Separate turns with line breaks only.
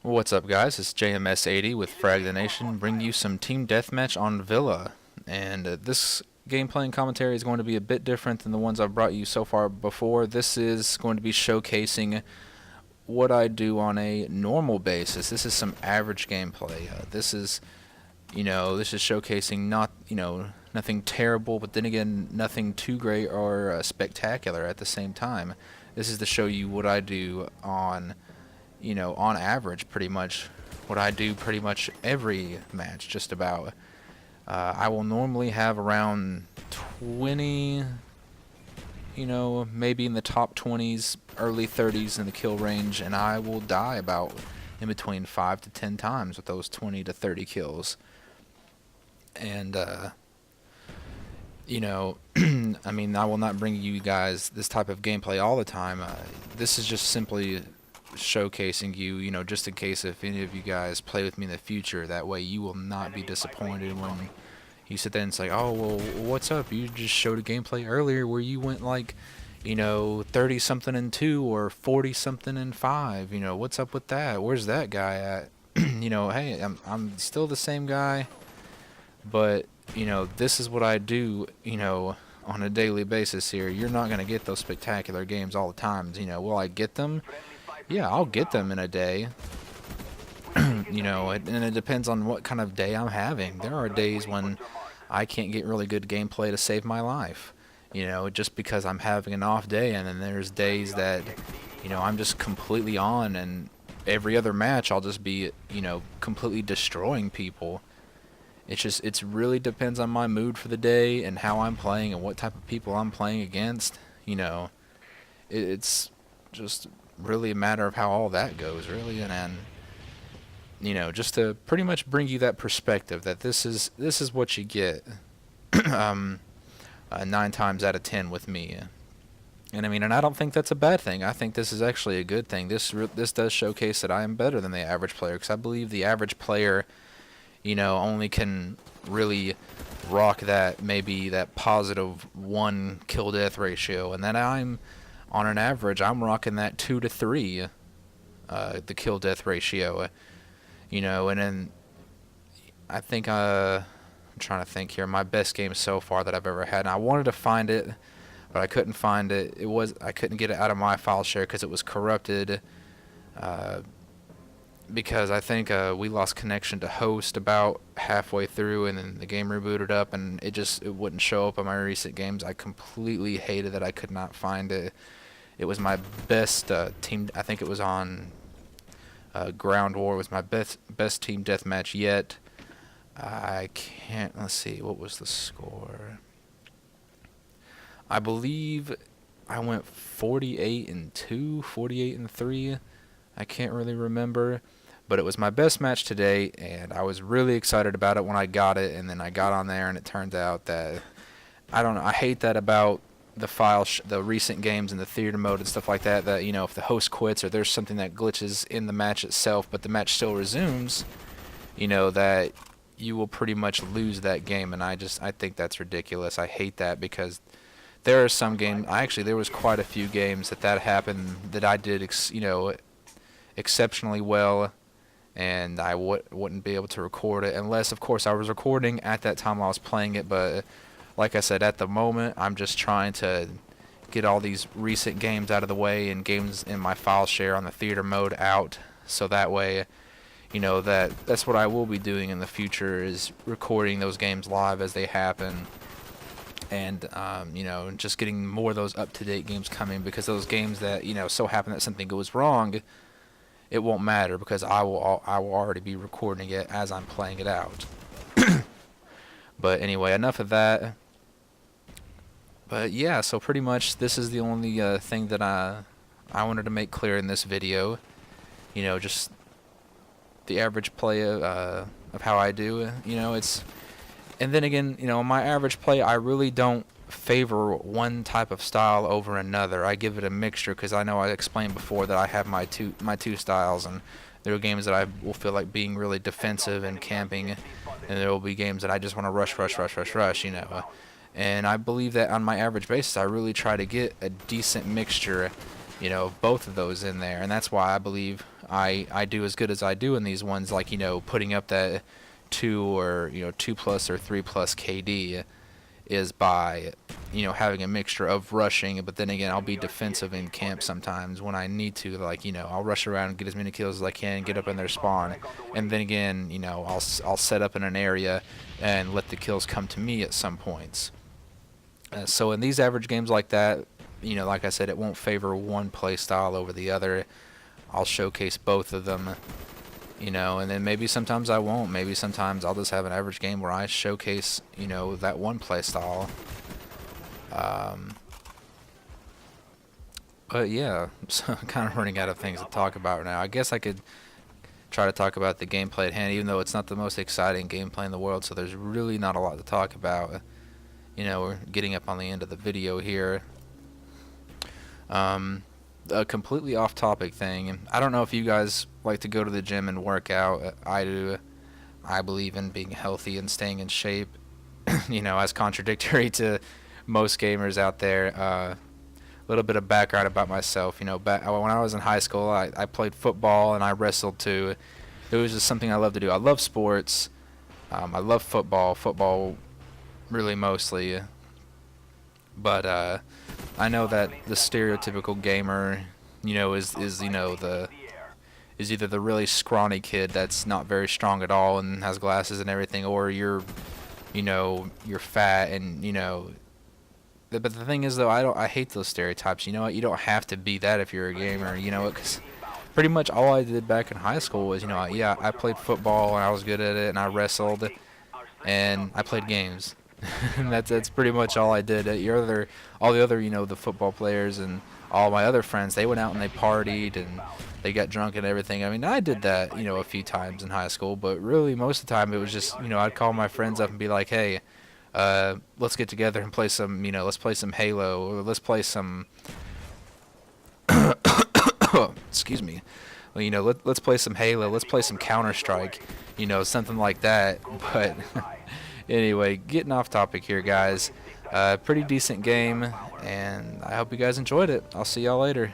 What's up, guys? It's JMS80 with Frag the Nation, bringing you some team deathmatch on Villa. And this gameplay and commentary is going to be a bit different than the ones I've brought you so far before. This is going to be showcasing what I do on a normal basis. This is some average gameplay. This is showcasing nothing terrible, but then again, nothing too great or spectacular at the same time. This is to show you what I do on average, pretty much what I do pretty much every match, just about. I will normally have around 20, maybe in the top 20s, early 30s in the kill range, and I will die about in between 5 to 10 times with those 20 to 30 kills. And, I mean, I will not bring you guys this type of gameplay all the time. This is just simply showcasing you, just in case if any of you guys play with me in the future. That way you will not be disappointed when you sit there and say, oh, well, what's up? You just showed a gameplay earlier where you went like, 30 something and 2 or 40 something and 5. What's up with that? Where's that guy at? Hey, I'm still the same guy, but this is what I do, on a daily basis here. You're not going to get those spectacular games all the time. Will I get them? Yeah, I'll get them in a day. And it depends on what kind of day I'm having. There are days when I can't get really good gameplay to save my life, just because I'm having an off day. And then there's days that, I'm just completely on, and every other match I'll just be, completely destroying people. It's really depends on my mood for the day and how I'm playing and what type of people I'm playing against. It's just really a matter of how all that goes, really. And just to pretty much bring you that perspective that this is what you get 9 times out of 10 with me. And I don't think that's a bad thing. I think this is actually a good thing. This does showcase that I am better than the average player, because I believe the average player only can really rock that positive 1 kill death ratio, and then on an average I'm rocking that 2 to 3 the kill death ratio, and then I think I'm trying to think here, my best game so far that I've ever had, and I wanted to find it but I couldn't find it. I couldn't get it out of my file share because it was corrupted, because I think we lost connection to host about halfway through, and then the game rebooted up and it wouldn't show up on my recent games. I completely hated that I could not find it. It was my best team. I think it was on Ground War. It was my best team deathmatch yet. I can't. Let's see. What was the score? I believe I went 48 and 2, 48 and 3. I can't really remember, but it was my best match to date, and I was really excited about it when I got it. And then I got on there, and it turned out that I don't know. I hate that about the recent games in the theater mode and stuff like that. That if the host quits or there's something that glitches in the match itself, but the match still resumes, that you will pretty much lose that game. And I think that's ridiculous. I hate that because there are some games. There was quite a few games that happened that I did, exceptionally well, and I wouldn't be able to record it unless, of course, I was recording at that time while I was playing it. But like I said, at the moment, I'm just trying to get all these recent games out of the way and games in my file share on the theater mode out, so that way, that's what I will be doing in the future, is recording those games live as they happen. And just getting more of those up-to-date games coming, because those games that so happen that something goes wrong, it won't matter because I will already be recording it as I'm playing it out. But anyway, enough of that. But yeah, so pretty much this is the only thing that I wanted to make clear in this video. Just the average play of how I do. And then again, my average play, I really don't favor one type of style over another. I give it a mixture, because I know I explained before that I have my two styles, and there are games that I will feel like being really defensive and camping, and there will be games that I just want to rush. And I believe that on my average basis, I really try to get a decent mixture, of both of those in there, and that's why I believe I do as good as I do in these ones, like, you know, putting up that 2 or, you know, 2 plus or 3 plus KD, is by, you know, having a mixture of rushing, but then again, I'll be defensive in camp sometimes when I need to. Like, you know, I'll rush around and get as many kills as I can, get up in their spawn, and then again, you know, I'll set up in an area and let the kills come to me at some points. So in these average games like that, you know, like I said, it won't favor one play style over the other. I'll showcase both of them, you know, and then maybe sometimes I won't. Maybe sometimes I'll just have an average game where I showcase, you know, that one play style. But yeah, so I'm kind of running out of things to talk about now. I guess I could try to talk about the gameplay at hand, even though it's not the most exciting gameplay in the world, so there's really not a lot to talk about. You know, we're getting up on the end of the video here. A completely off-topic thing. I don't know if you guys like to go to the gym and work out. I do. I believe in being healthy and staying in shape. You know, as contradictory to most gamers out there. A little bit of background about myself. You know, when I was in high school, I played football and I wrestled too. It was just something I love to do. I love sports. I love football. Football, really mostly. But I know that the stereotypical gamer, you know, is either the really scrawny kid that's not very strong at all and has glasses and everything, or you're fat and, you know. But the thing is, though, I hate those stereotypes. You know what? You don't have to be that if you're a gamer. You know, because pretty much all I did back in high school was, you know, yeah, I played football and I was good at it, and I wrestled, and I played games. And that's pretty much all I did. All the other, you know, the football players and all my other friends, they went out and they partied and they got drunk and everything. I mean, I did that, you know, a few times in high school, but really most of the time it was just, you know, I'd call my friends up and be like, hey, let's get together and play some, you know, let's play some Halo, or let's play some, excuse me, well, you know, let's play some Halo, let's play some Counter-Strike, you know, something like that. But anyway, getting off topic here, guys. Pretty decent game, and I hope you guys enjoyed it. I'll see y'all later.